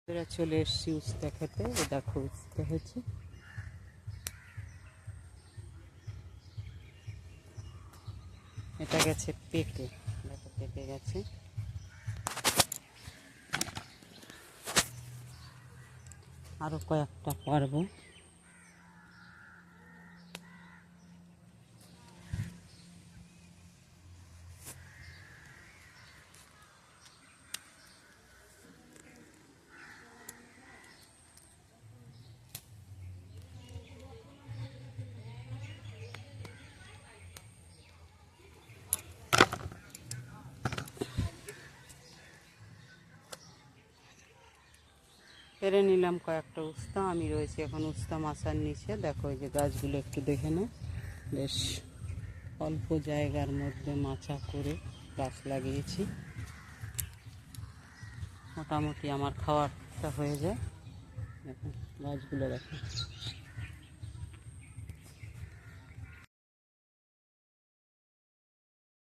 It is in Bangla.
এরা চলে এসছি উস্তা খেতে। দেখো উস্তা হয়েছে, এটা গেছে পেকে, দেখো পেকে গেছে। আরো কয়েকটা পারবো। পেরে নিলাম কয়েকটা উস্তা। আমি রয়েছি এখন উস্তা মাচার নিচে। দেখো এই যে গাছগুলো একটু দেখে নাও, বেশ অল্প জায়গার মধ্যে মাচা করে গাছ লাগিয়েছি। মোটামুটি আমার খাওয়ারটা হয়ে যায়। দেখুন গাছগুলো দেখুন।